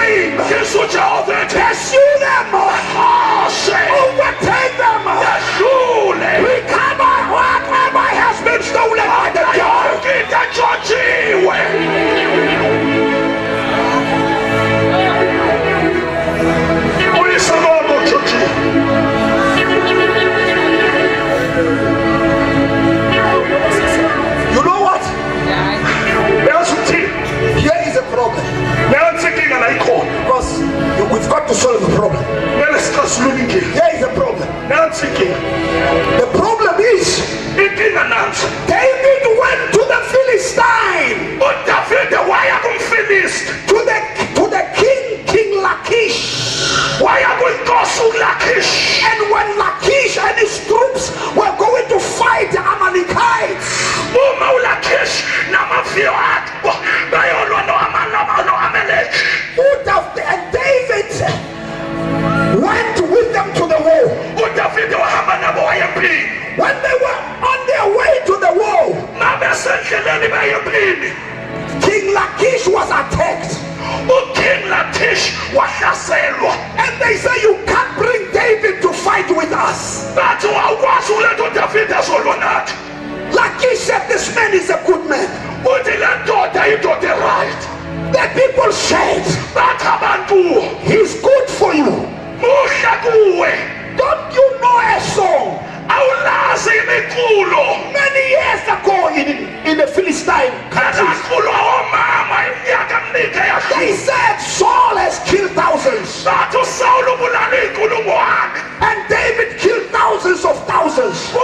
name. Pursue them. Overtake them. Recover whatever has been stolen by the devil. You know what? Here is a problem. Because we've got to solve the problem. Here is a problem. The problem is David went to the Philistine, to the king Lachish. And when Lachish and his troops were going to fight the Amalekites, and David went with them to the war. When they were on their way to the war, King Lachish was attacked. And they say, you can't bring David to fight with us. Lachish said, this man is a good man. The people said, he's good for you. Don't you know a song? Many years ago in the Philistine country, they said Saul has killed thousands, and David killed thousands of thousands. Do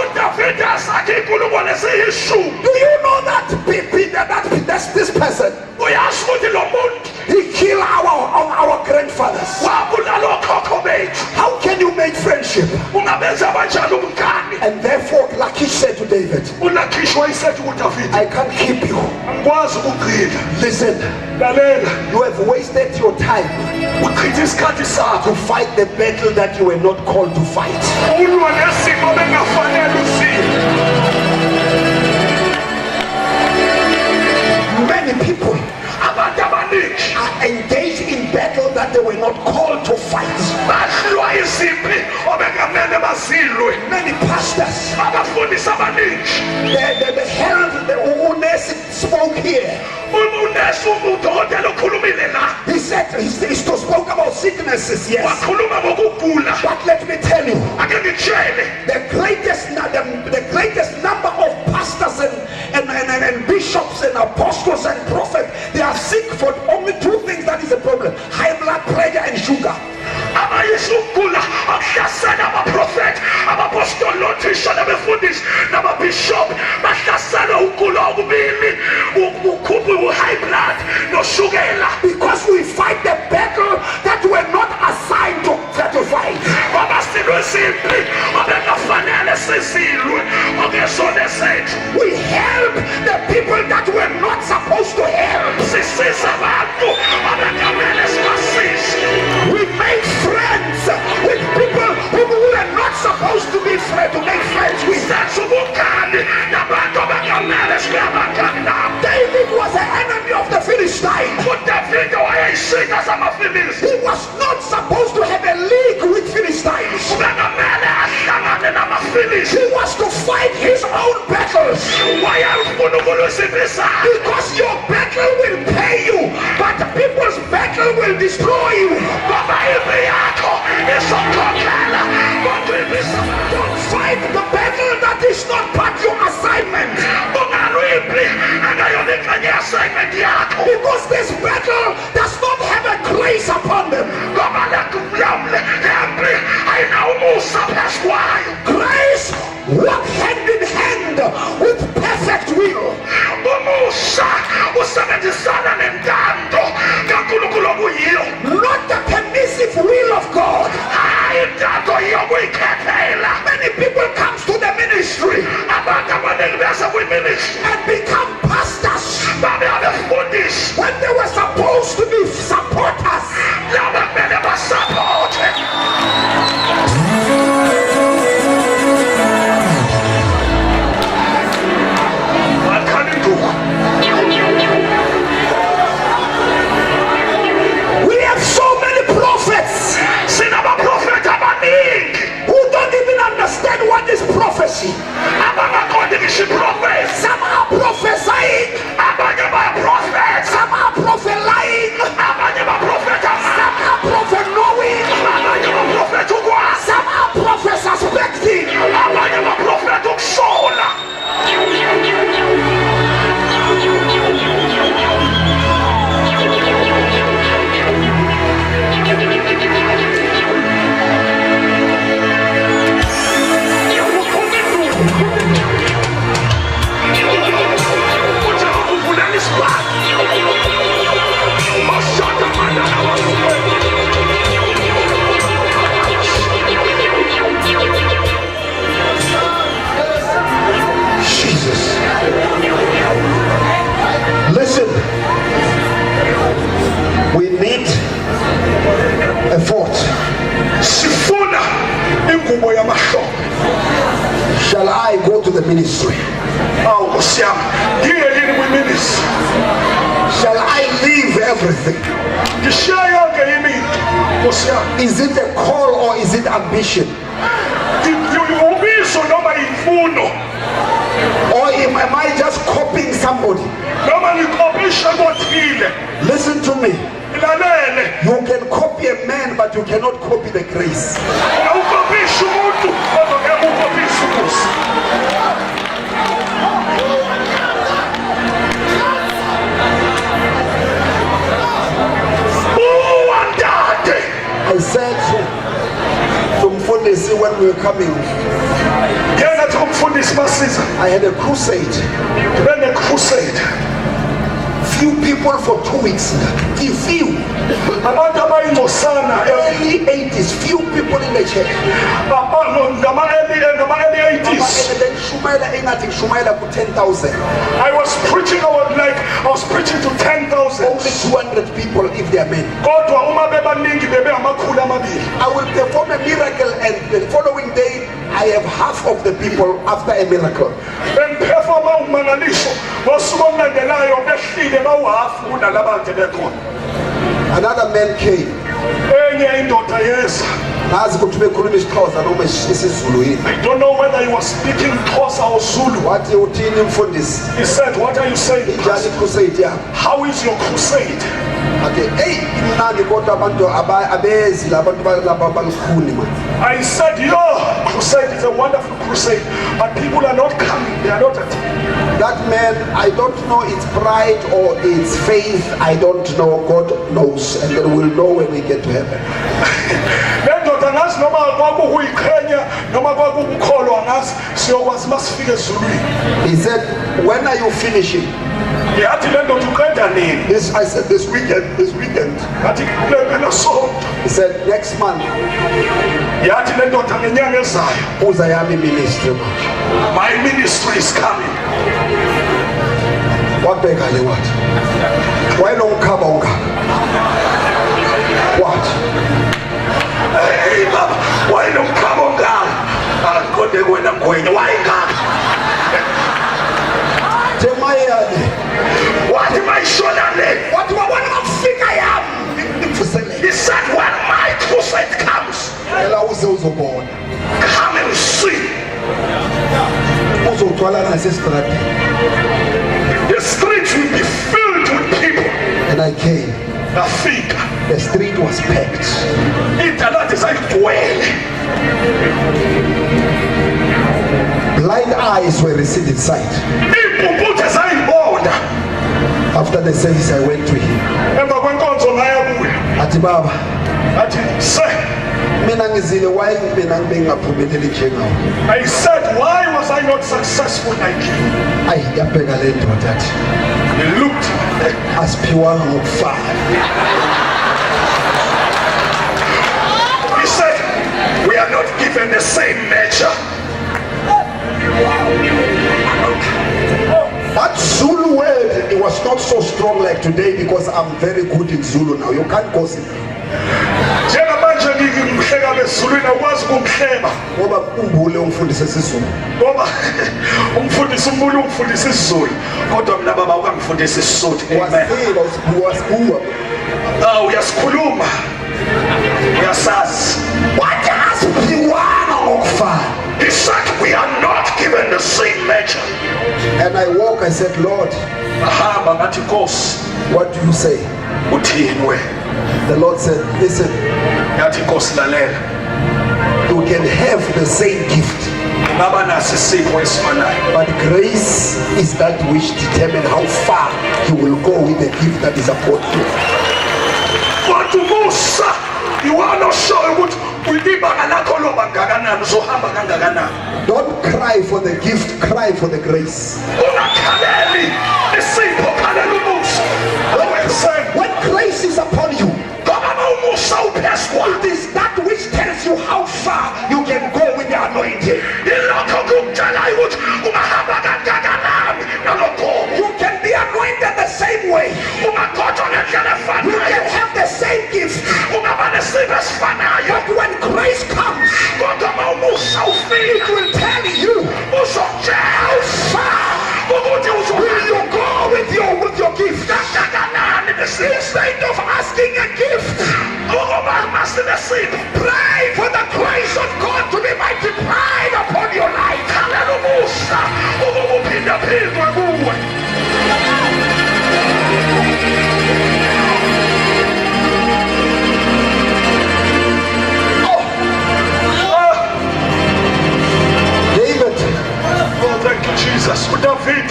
you know that this person, he killed our grandfathers? How can you make friendship? And therefore Lachish said to David, I can't keep you. Listen, you have wasted your time to fight the battle that you were not called to fight. Many people are engaged in battle that they were not called to fight. Many pastors, the herald, the uNesi spoke here. He said he spoke about sicknesses, yes. But let me tell you, the greatest number of pastors and bishops and apostles and prophets, they are sick for only two things. That is a problem: high blood pressure and sugar. Because we fight the battle that we're not assigned to fight. We help the people that we're not supposed to help. We make friends with people who are not supposed to be friends, to make friends with. David was an enemy of the Philistine. He was not supposed to have a league with Philistines. He was to fight his own battles. Because your battle will pay you, but people's battle will destroy you. Don't fight the battle that is not part of your assignment. Because this battle does not have a grace upon them. Grace walk hand in hand with perfect will. A fourth. Sifuna ingubo yamahlobo. Shall I go to the ministry? Awu Nkosi yami, ngiye yini kwi-ministry? Shall I leave everything? Ngishiya yonke iminto, Nkosi yami. Is it a call or is it ambition? Ubizo noma imfuno. Or am I just copying somebody? Noma ngikophisha kothile. Listen to me. Ilalele. You can copy a man, but you cannot copy the grace. Awukophisha umuntu, kodwa ngeke ukophishe uNkosi. I said to Mfundisi when we were coming, I had a crusade. Few people for 2 weeks. Few. Early 80s. Few people in the church. Shumaila 10,000. I was preaching to 10,000. Only 200 people if they are men. I will perform a miracle and the following day I have half of the people after a miracle. Another man came. I don't know whether he was speaking Xhosa or Zulu. He said, what are you saying? How is your crusade? I said, your crusade is a wonderful crusade, but people are not coming, they are not attending. That man, I don't know it's pride or it's faith, I don't know, God knows, and then we'll know when we get to heaven. He said, when are you finishing? This, I said, this weekend. He said, next month. Uzayami ministry. My ministry is coming. What? Why don't come? What? Hey Baba, why don't come on God? Why God? What am I showing? What do I want to think I am? He said, when my crusade comes, come and see. The streets will be filled with people. And I came. The street was packed. Blind eyes were receiving sight. After the service, I went to him. Ati Baba, I said, why was I not successful like you? He looked as pure fire. He said, we are not given the same nature. That Zulu word, it was not so strong like today because I'm very good in Zulu now. You can't gossip. He said, we are not given the same nature. And I walk, I said, Lord, what do you say? The Lord said, listen, you can have the same gift, but grace is that which determines how far you will go with the gift that is upon you. You are not sure what we did. Don't cry for the gift, cry for the grace. When grace is upon you, it is that which tells you how far you can go with the anointing. You can be anointed the same way. You can have the same gifts, But when grace comes, it will tell you how far will you go with your gift. Instead of asking a gift, pray for the grace of God to be multiplied upon your life. Jesus, David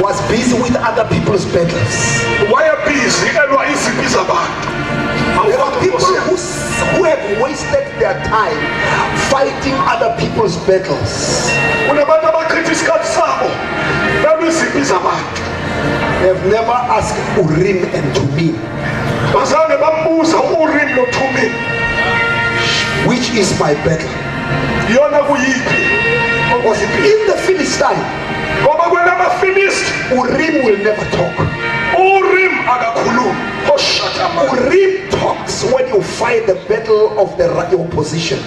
was busy with other people's battles. Why are busy? There are people who have wasted their time fighting other people's battles. They have never asked Urim and Tumim, which is my battle. In the Philistine, Urim will never talk. Urim talks when you fight the battle of your position.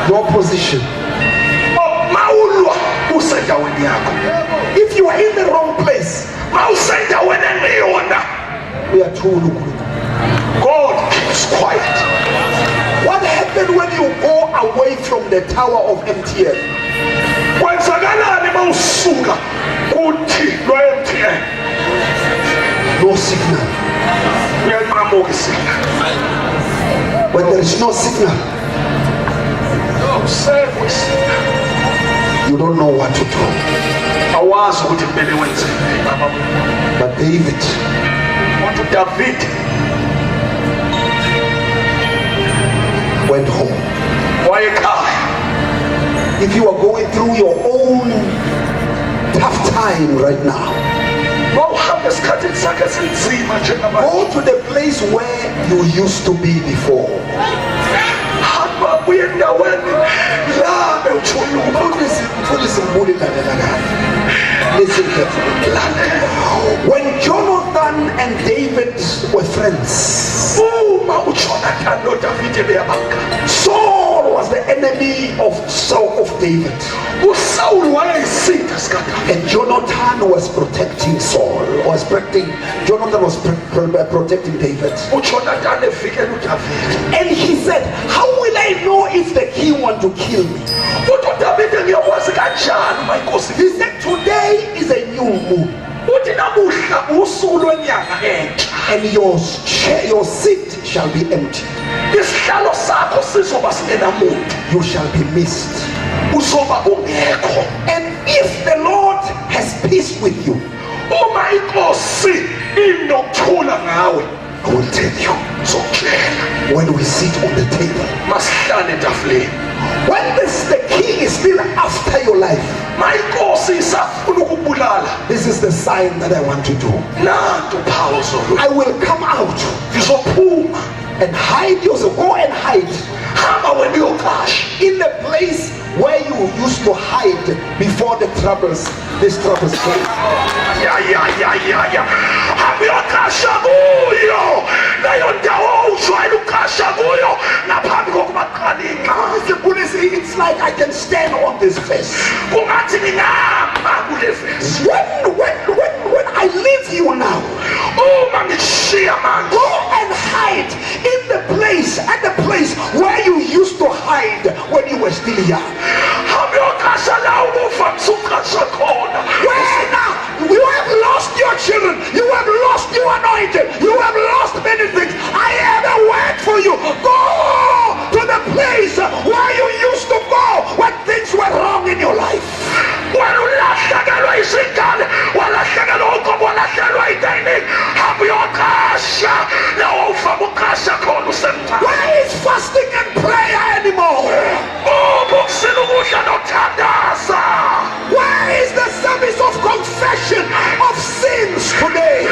Your position. If you are in the wrong place, we are too local. God keeps quiet. What happened when you go away from the tower of MTN? No signal. When there is no signal, you don't know what to do. But David went home. If you are going through your own tough time right now, go to the place where you used to be before. Listen carefully. When Jonathan and David were friends, Saul was the enemy of David, and Jonathan was protecting Saul. Jonathan was protecting David. And he said, how will I know if the king want to kill me? He said, today is a new moon, and your seat shall be empty. You shall be missed. And if the Lord has peace with you, I will tell you. When we sit on the table, when the king is still after your life, this is the sign that I want to do. I will come out and hide yourself. Go and hide in the place where you used to hide before these troubles came. It's like I can stand on this face. When I leave you now, go and hide in the place, at the place where you used to hide when you were still young. Where now? You have lost your children, you have lost your anointed, you have lost many things. I have a word for you. Go to the place where you used to go when things were wrong in your life. Where is fasting and prayer anymore? Where is the service of confession of sins today?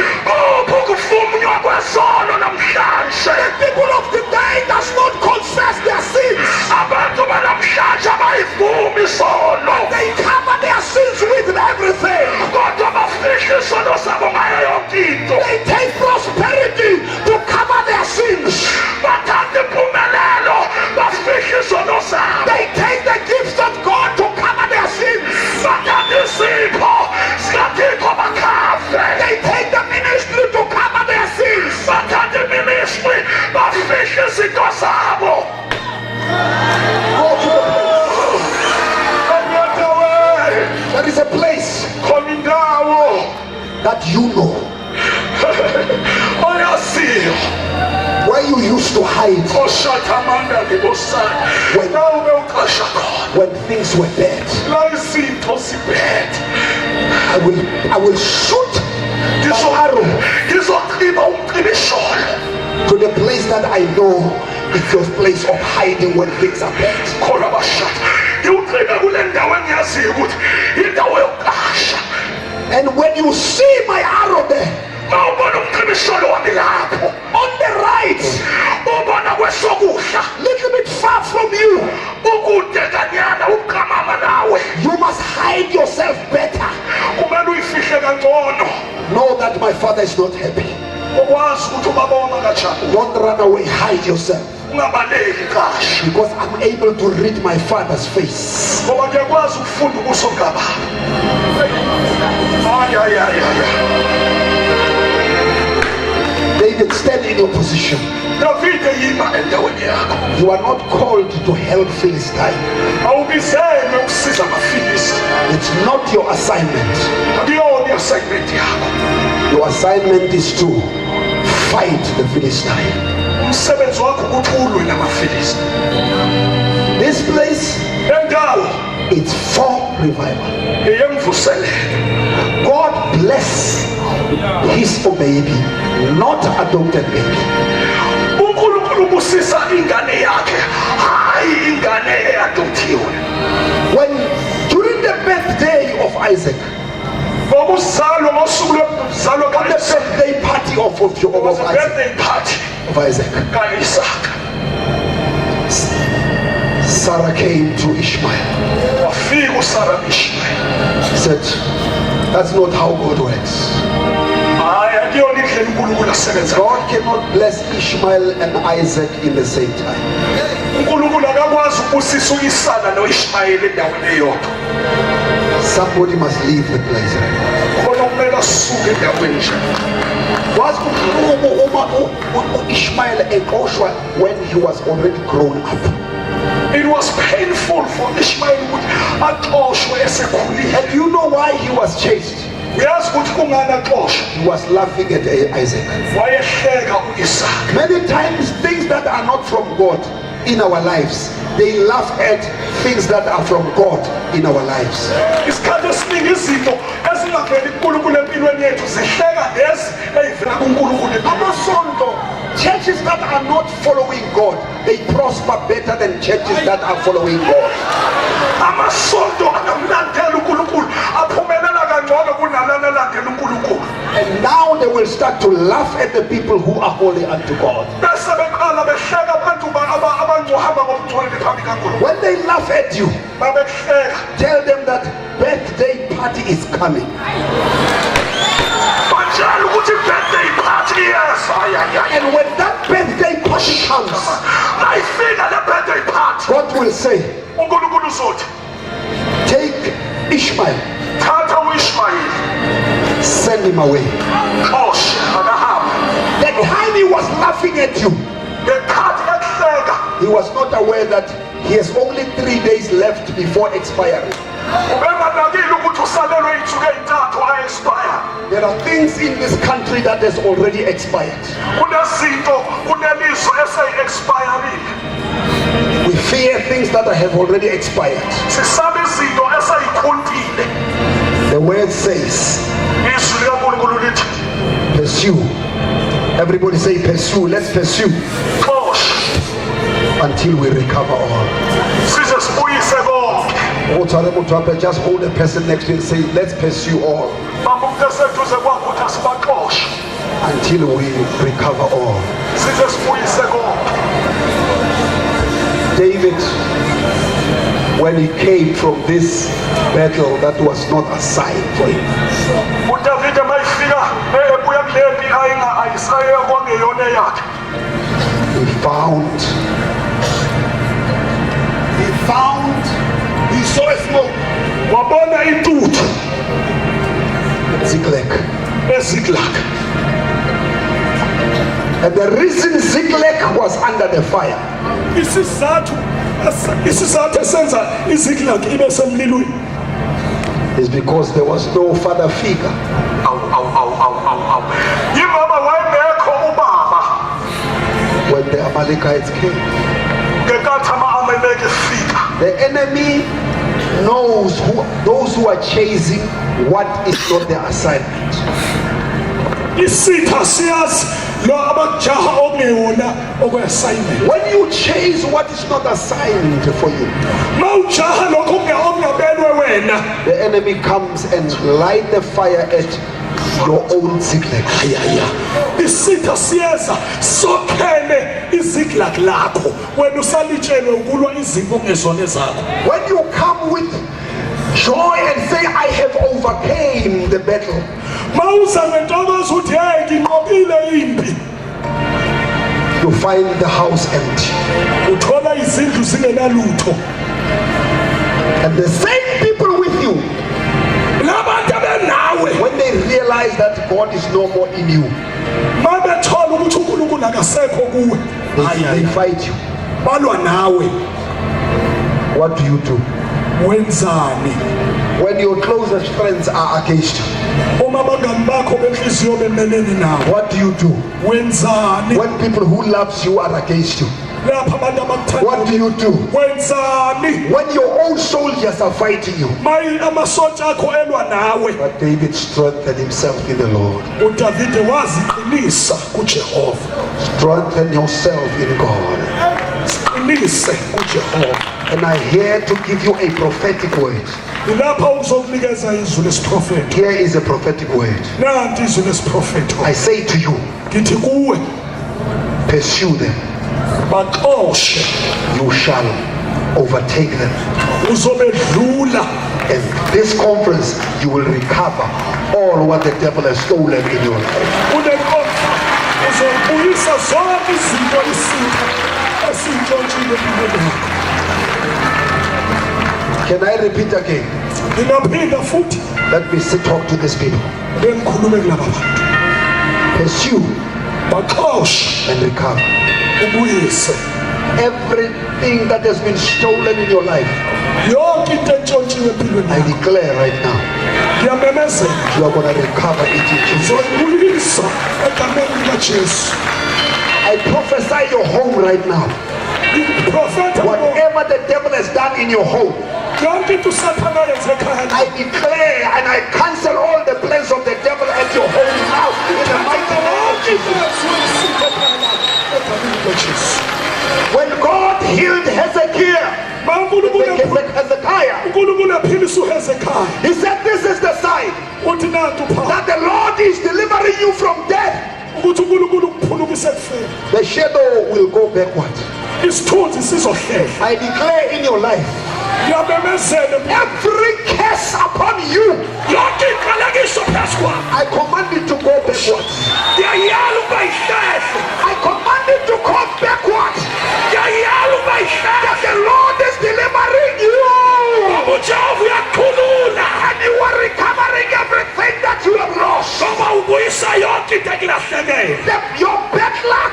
The people of today does not confess their sins. They cover their sins with everything. that you know, where you used to hide when things were bad. I will shoot my arrow to the place that I know is your place of hiding when things are bad. And when you see my arrow there, on the right, little bit far from you, you must hide yourself better. Know that my Father is not happy. Don't run away, hide yourself, because I'm able to read my Father's face. David, stand in your position. You are not called to help Philistine. It's not your assignment. Your assignment is to fight the Philistine. This place, it's for revival. God bless his baby, not adopted baby. When during the birthday of Isaac, the birthday party of Isaac, Sarah came to Ishmael. She said, that's not how God works. God cannot bless Ishmael and Isaac in the same time. Somebody must leave the place. Ishmael and Joshua when he was already grown up. It was painful for Ishmael. And you know why he was chased? He was laughing at Isaac. Many times things that are not from God in our lives, they laugh at things that are from God in our lives. Churches that are not following God, they prosper better than churches that are following God. And now they will start to laugh at the people who are holy unto God. When they laugh at you, tell them that birthday party is coming. And when that birthday party comes, God will say, take Ishmael, send him away. The time he was laughing at you, he was not aware that he has only 3 days left before expiring. There are things in this country that has already expired. We fear things that have already expired. The word says, pursue. Everybody say pursue. Let's pursue until we recover all. Just hold the person next to you and say, let's pursue all until we recover all. David, when he came from this battle that was not assigned for him, he saw a smoke. Ziklag. And the reason Ziklag was under the fire is because there was no father figure Yingaba wayengekho ubaba when the Amalekites came. ngekathi ama-Amaleki efika. The enemy knows those who are chasing what is not their assignment. Isitha siyazi lo abajaha okungeyona okwe-assignment. When you chase what is not assigned for you, Mawujaha lokho okungabelwe wena, the enemy comes and light the fire at your own zigzag. isitha siyeza sokhele iziglag lakho wena usalitshelwe ukulwa izimpi okungezona ezakho. When you come with joy and say, I have overcame the battle, Mawuza ngentokozo uthi hey nginqobile impi, you find the house empty. uthola izindlu zingenalutho. And the same people with you, Labantu abenawe when they realize that God is no more in you, mabethola ukuthi uNkulunkulu akasekho kuwe, they fight you. balwa nawe. What do you do? Wenzani When your closest friends are against you, uma abangani bakho benhliziyo bemelene nawe? what do you do? Wenzani When people who loves you are against you, lapha abantu what do abakuthanda? you do? Wenzani When your own soldiers are fighting you? mayi amasotsha akho elwa nawe? But David strengthened himself in the Lord. uDavide waziqinisa kuJehova, Strengthen yourself in God. qinise kuJehova. And I here to give you a prophetic word. Ilapha uzokunikeza izwi lesiprofethi. Here is a prophetic word. Nanti izwi lesiprofethi. I say to you, Ngithi kuwe pursue them. baxoshe, You shall overtake them. uzobedlula. And this conference, you will recover all what the devil has stolen in your life. Kunenkonzo uzobuyisa zonke izinto isitha esintshontshile empilweni yakho. Can I repeat again? Ngingaphinda futhi Let me talk to these people. bengikhulume kulaba bantu. Pursue Baxoshe, and recover ubuyise everything that has been stolen in your life. yonke into entshontshiwe empilweni I yakho. declare right now, Ngiyamemezela you are going to recover it in Jesus. uzoyibuyisa egameni likaJesu. I prophesy your home right now. Iprofetha Whatever the devil has done in your home, yonke into usathana yenze ekhaya I declare and I cancel all the plans of the devil at your home now in the mighty name of Jesus. When God healed Hezekiah, uNkulunkulu aphilisa uHezekiah, he said, this is the sign uthi nantu pha that the Lord is delivering you from death. ukuthi uNkulunkulu ukuphulukise ekufeni. The shadow will go backward. Isithunzi sizohlela. I declare in your life, Ngiyamemezela every curse upon you, yonke inqalekiso phezu kwakho. I command it to go backwards. Ngiyayala ukuba yihlehla. I command it to come backwards. Ngiyayala ukuba That yihlehla. the Lord is delivering you. uJehova uyakukhulula. And you are recovering everything that you have lost. Ngoba ubuyisa yonke into ekilahlekele. Your bad luck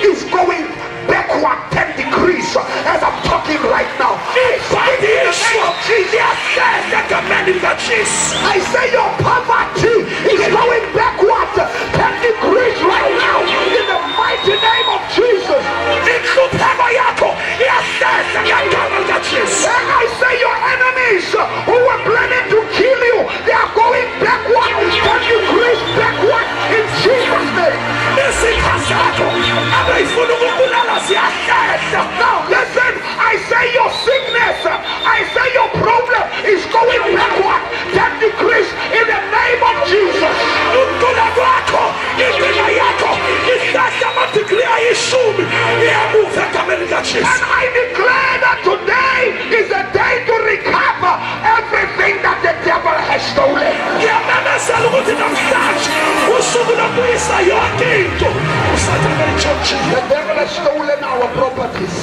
is going backward 10 degrees as I'm talking right now. Ibhayisho liyahlehla egameni likaJesu. I say your poverty is going backward 10 degrees right now in the mighty name of Jesus. Inhlupheko yakho iyahlehla ngegama likaJesu. And I say your enemies who were planning to kill you, they are going backward 10 degrees backward in Jesus' name. Isitha sakho abeyifuna ukubulala ziyahlehla. Now listen, I say your sickness, I say your problem is going backward 10 degrees in the name of Jesus. Ukucula kwakho, impilo yakho ihlehla amadigri ayishumi iyamuva egameni likaJesu. And I declare that today is a day to recover everything that the devil has stolen. Ngiyamemezela ukuthi namhlanje usuku lokubuyisa yonke into usathane ayitshontshile. The devil has stolen our properties.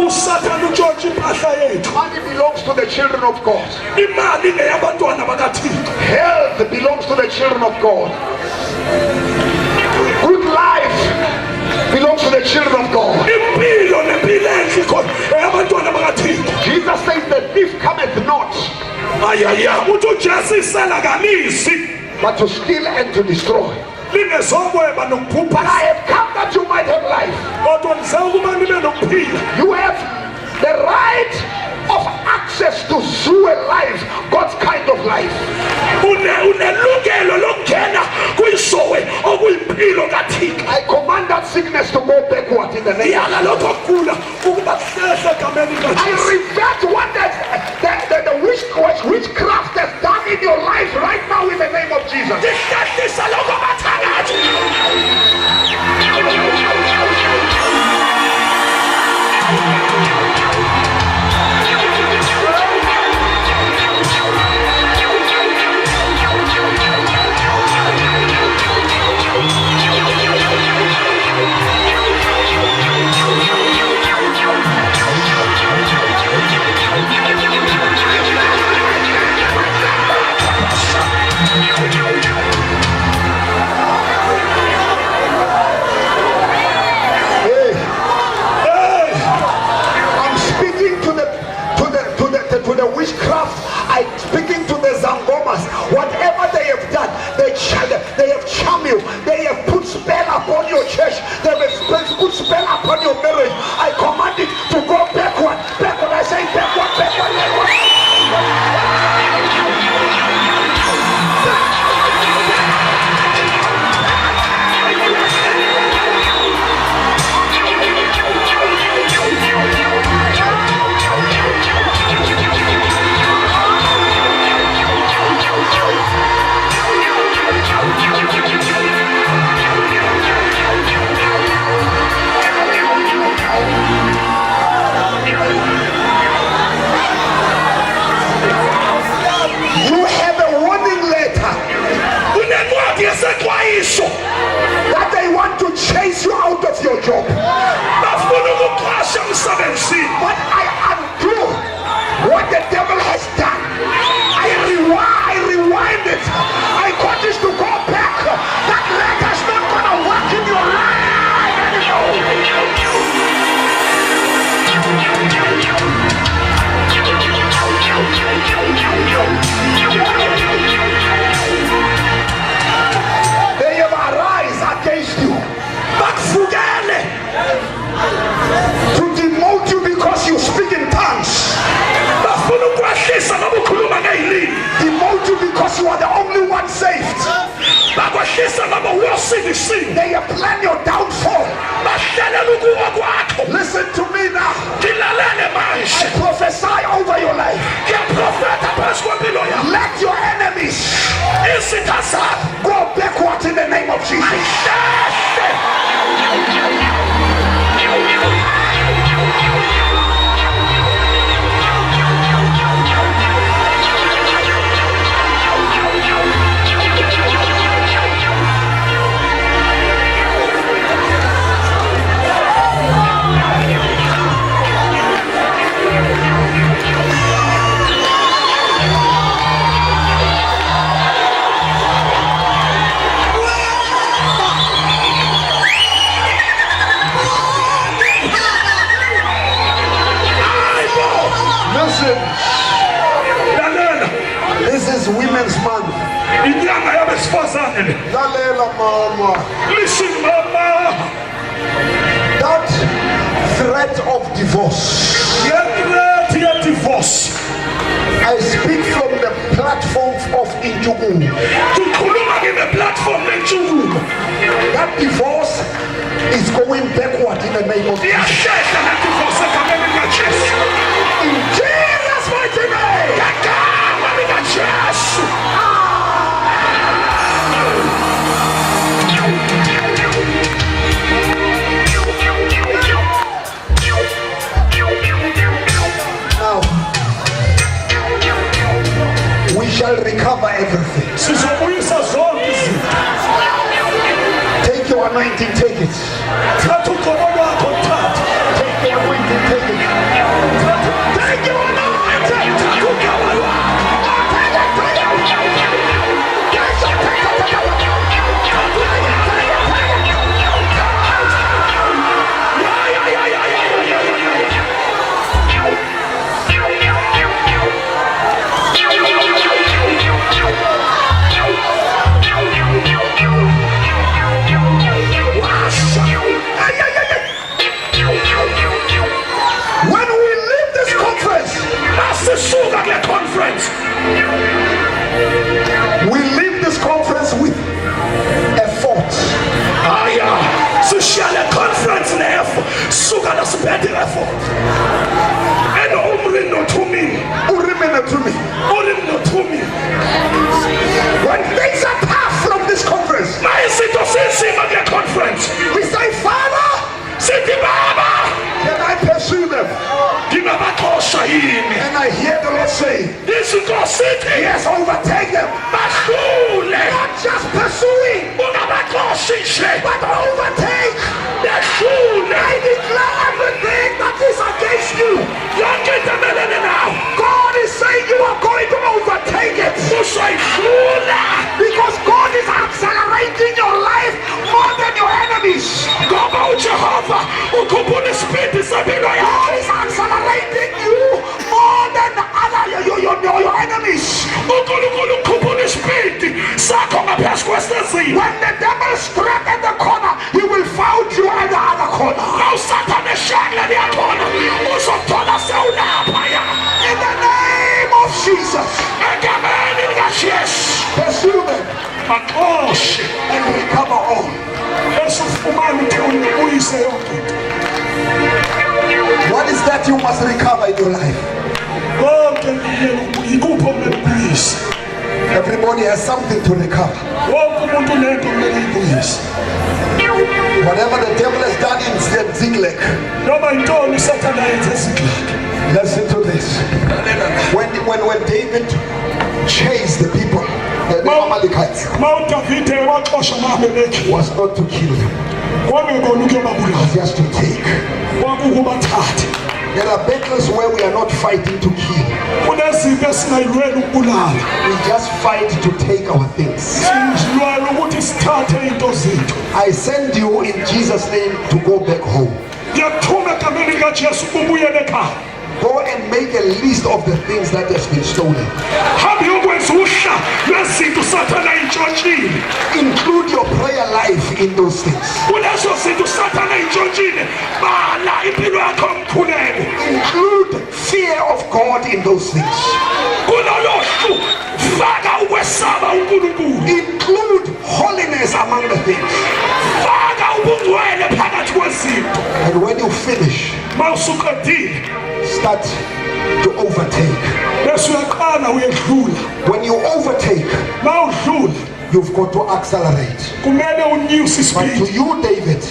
Usathane utshontshe impahla yethu. Money belongs to the children of God. Imali ngeyabantwana bakaThixo. Health belongs to the children of God. Good life belongs to the children of God. Impilo nempilo enhle khona eyabantwana bakaThixo. Jesus says the thief cometh not Ayaya uthi uJesu isela kamisi but to steal and to destroy. But I have come that you might have life. You have the right of access to sewer life, God's kind of life. I command that sickness to go backward in the name of Jesus. I revert what the witchcraft has done in your life right now in the name of Jesus. To the witchcraft, I'm speaking to the zangomas. Whatever they have done, they have charmed you. They have put spell upon your church. They have put spell upon your marriage. I command it to go backward. Backward. I say backward, backward, backward. That they want to chase you out of your job. But I undo what the devil has done. I rewind it. I got this to go back. That letter's not gonna work in your life They have arise against you, to demote you because you speak in tongues. Demote you because you are the only one saved. They have planned your downfall. Listen to me now. I prophesy over your life. Let your enemies go backwards in the name of Jesus. This is Women's Month. Listen, mama. That threat of divorce, I speak from the platform of INTSHUKUMO. That divorce is going backward in the name of Jesus. In Jesus' mighty name. Now, we shall recover everything. Take your anointing, take it. Take your anointing, take it. Take your anointing. And I hear the Lord say, yes, overtake them. Not just pursuing, but overtake. I declare everything that is against you. God is saying you are going to overtake it. Because God is accelerating your life more than your enemies. God is accelerating you more than your enemies. When the devil is trapped at the corner, he will find you at the other corner. In the name of Jesus, pursue them and recover all. What is that you must recover in your life? Everybody has something to recover. Whatever the devil has done in Ziklag. Listen to this. When David chased the people, the Amalekites, was not to kill them, was just to take. There are battles where we are not fighting to kill. We just fight to take our things. I send you in Jesus' name to go back home. Go and make a list of the things that has been stolen. Include your prayer life in those things. Include fear of God in those things. Include holiness among the things. And when you finish, start to overtake. When you overtake, you've got to accelerate. But to you, David,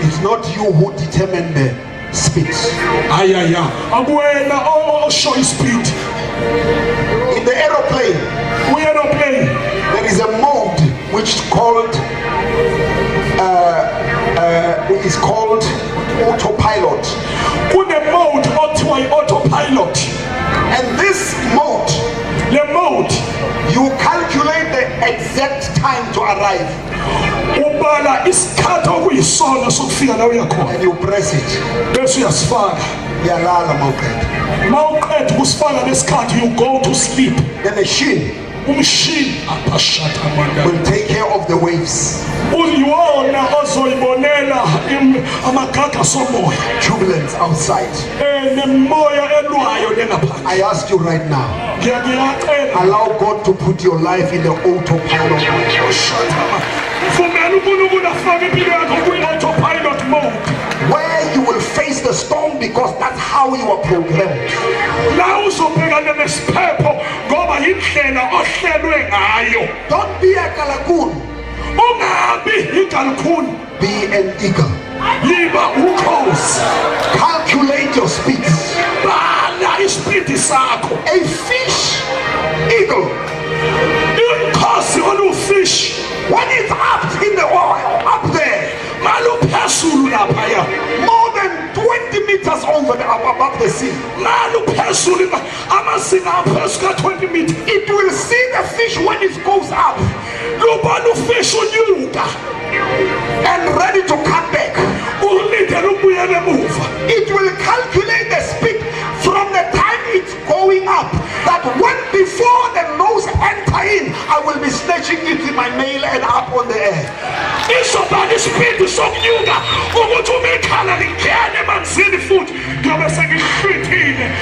it's not you who determine the speed. In the aeroplane, there is a mode which is called autopilot. And this mode, you calculate the exact time to arrive. And you press it. You go to sleep. The machine will take care of the waves. Turbulence outside. I ask you right now, allow God to put your life in the autopilot mode, where you will face the storm because that's how you are programmed. Don't be a kalakun. Be an eagle. Calculate your speeds. A fish, eagle, when it's up in the oil, up there, more than 20 meters above the sea, it will see the fish when it goes up and ready to come back. It will calculate the speed from the time it's going up, that when before the nose enter in, I will be snatching it in my nail and up on the air.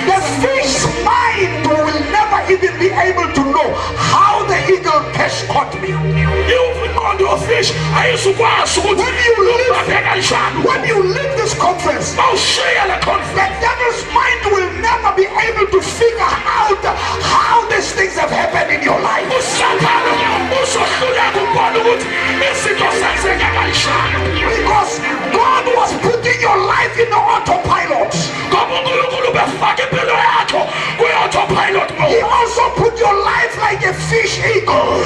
The fish's mind will never even be able to know how the eagle catch caught me. When you leave this conference, the devil's mind will never be able to figure out how these things have happened in your life. Because God was putting your life in the autopilot. fish eagle.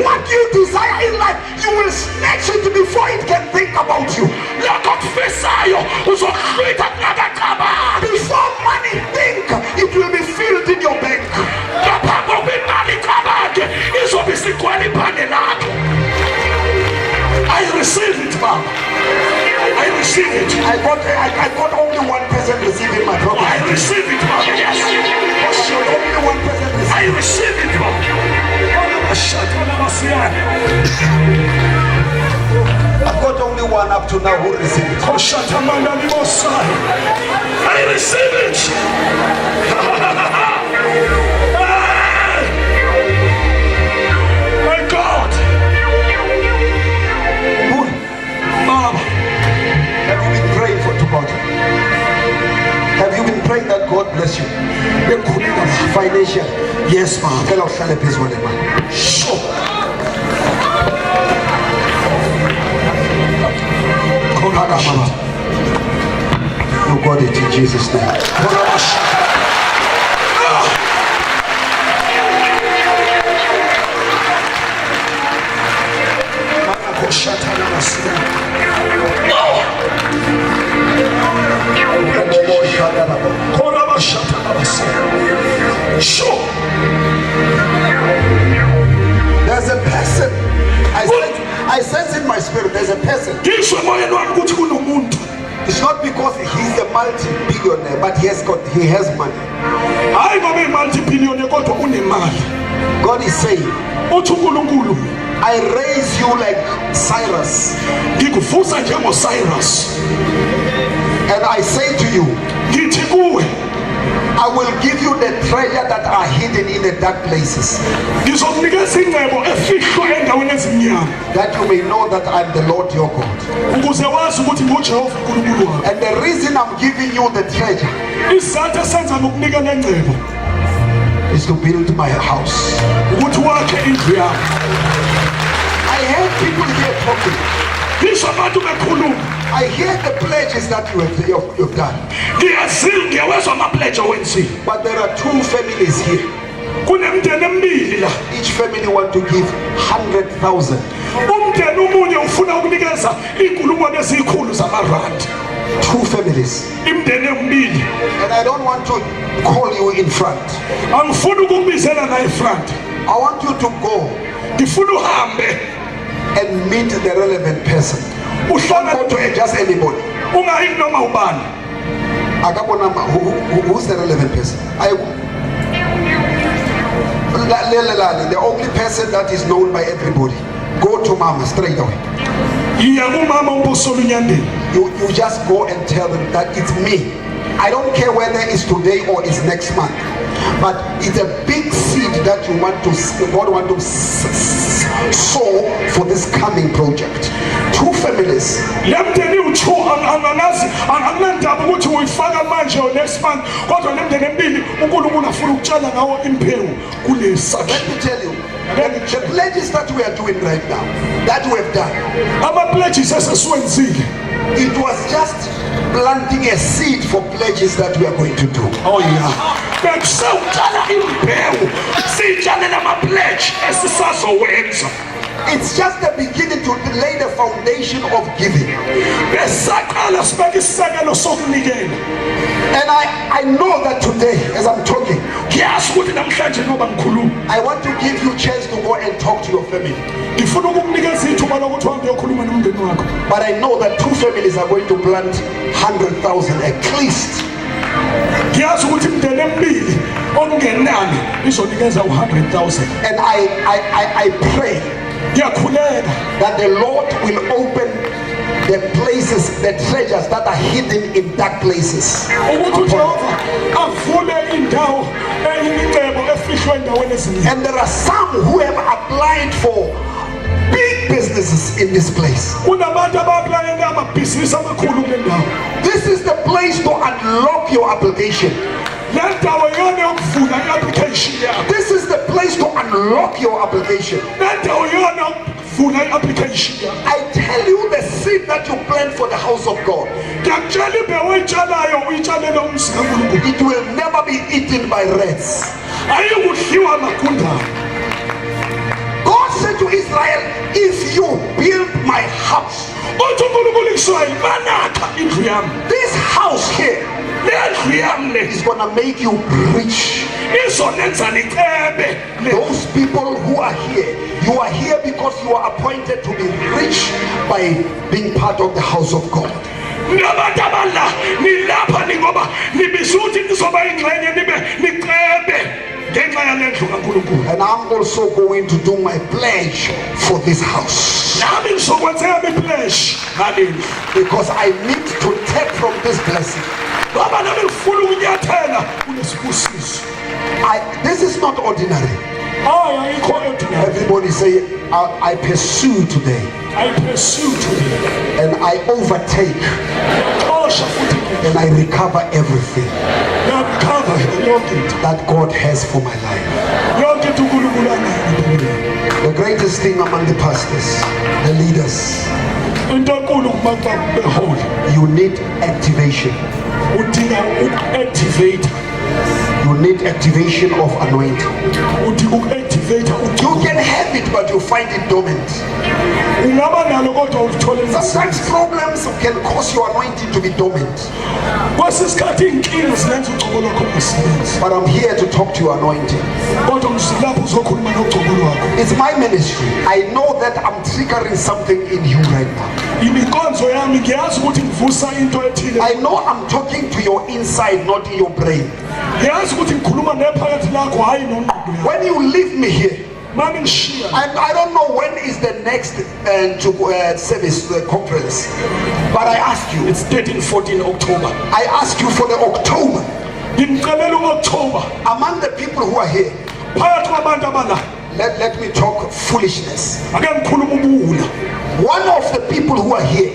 What you desire in life, you will snatch it before it can think about you. Before money think, it will be filled in your bank. I receive it, Mom. I receive it. I got only one person receiving my property. I receive it, Mom. Yes. Only one person receiving. I receive it, Mom. I've got only one up to now who received it. I receive it. My God. Mom, have you been praying for tomorrow? Have you been praying that God bless you? Financial. Yes, ma'am. Tell us, sure. You got it in Jesus' name. Sure. There's a person. I sense in my spirit there's a person. It's not because he's a multi-billionaire, but he has money. God is saying, I raise you like Cyrus. And I say to you, I will give you the treasure that are hidden in the dark places, that you may know that I'm the Lord your God. And the reason I'm giving you the treasure is to build my house. I heard people here talking. I hear the pledges that you've done. But there are two families here. Each family want to give 100,000. Two families. And I don't want to call you in front. I want you to go and meet the relevant person. Don't go to just anybody. Who's the relevant person? The only person that is known by everybody. Go to Mama straight away. You just go and tell them that it's me. I don't care whether it's today or it's next month, but it's a big seed that you want to sow for this coming project. Two families. Let me tell you, the pledges that we are doing right now, that we have done, it was just planting a seed for pledges that we are going to do. Oh yeah. It's just the beginning to lay the foundation of giving. And I know that today, as I'm talking, I want to give you a chance to go and talk to your family. But I know that two families are going to plant 100,000 at least. And I pray that the Lord will open the places, the treasures that are hidden in dark places. And there are some who have applied for big businesses in this place. This is the place to unlock your application. This is the place to unlock your application. I tell you, the seed that you plant for the house of God, it will never be eaten by rats. God said to Israel, if you build my house, this house here is gonna make you rich. Those people who are here, you are here because you are appointed to be rich by being part of the house of God. And I'm also going to do my pledge for this house, because I need to take from this blessing. This is not ordinary. Everybody say, I pursue today. I pursue today. And I overtake. And I recover everything that God has for my life. The greatest thing among the pastors, the leaders, you need activation. You need activation of anointing. You can have it, but you find it dormant. Sometimes problems can cause your anointing to be dormant. But I'm here to talk to your anointing. It's my ministry. I know that I'm triggering something in you right now. I know I'm talking to your inside, not in your brain. When you leave me here, I don't know when is the next service, the conference, but I ask you, it's 13-14 October. I ask you for the October. Among the people who are here, let me talk foolishness. One of the people who are here,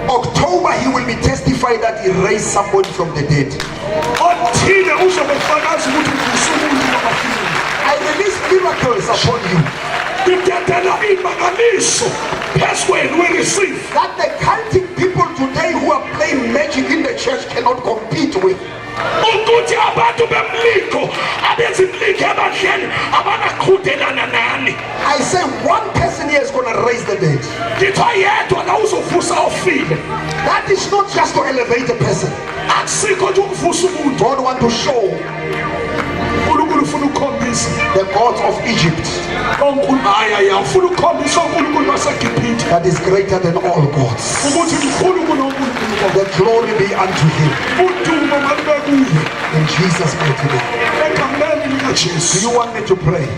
October, he will be testified that he raised somebody from the dead. I release miracles upon you. That the cultic people today who are playing magic in the church cannot compete with. I say one person here is going to raise the dead. That is not just to elevate a person. God wants to show the gods of Egypt that is greater than all gods. The glory be unto him. In Jesus' mighty name. Do you want me to pray?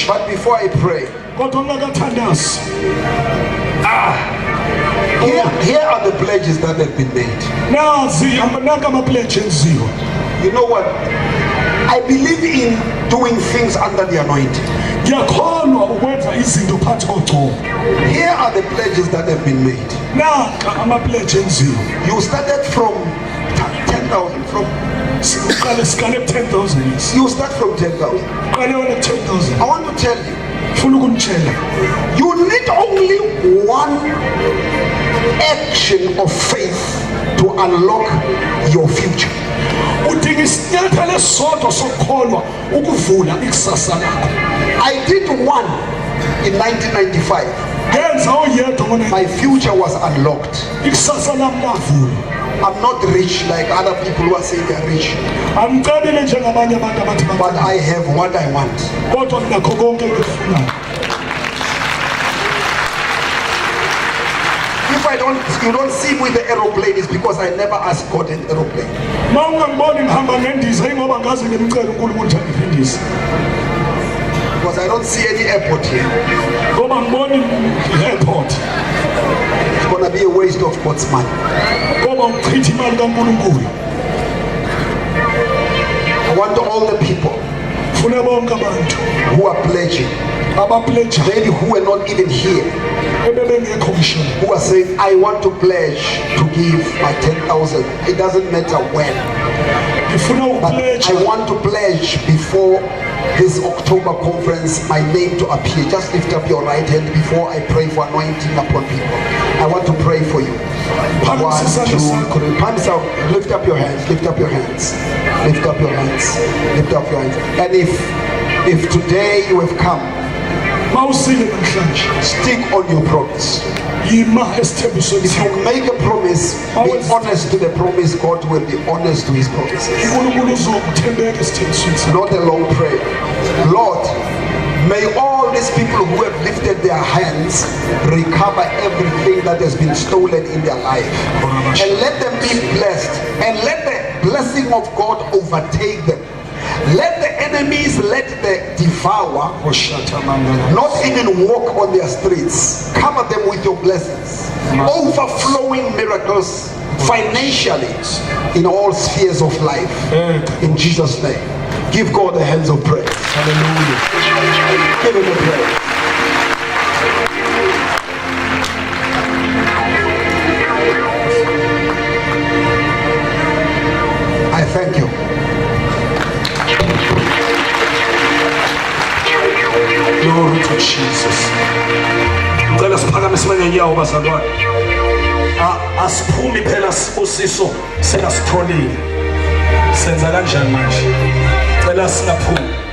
But before I pray, here are the pledges that have been made. You know what? I believe in doing things under the anointing. Here are the pledges that have been made. You started from 10,000. You start from 10,000. I want to tell you, you need only one action of faith to unlock your future. I did one in 1995. My future was unlocked. I'm not rich like other people who are saying they are rich, but I have what I want. If you don't see me with the aeroplane, it's because I never asked God an aeroplane. Because I don't see any airport here. It's gonna be a waste of God's money. I want all the people who are pledging, maybe who are not even here, who are saying, I want to pledge to give my 10,000. It doesn't matter when. But I want to pledge before this October conference my name to appear. Just lift up your right hand before I pray for anointing upon people. I want to pray for you. 1, 2, 3. Palms out. Lift up your hands. Lift up your hands. Lift up your hands. Lift up your hands. And if today you have come, stick on your promise. If you make a promise, be honest to the promise. God will be honest to his promises. Not a long prayer. Lord, may all these people who have lifted their hands recover everything that has been stolen in their life. And let them be blessed. And let the blessing of God overtake them. Let the enemies, let the devour not even walk on their streets. Cover them with your blessings. Overflowing miracles financially in all spheres of life. In Jesus' name. Give God the hands of praise. Hallelujah. Give him the praise. I thank you. Glory to Jesus. Ngicela siphakamise ngenyawo bazalwane. Asiphumi phela usiso senasitholile. Senza kanjani manje? Ngicela singaphumi.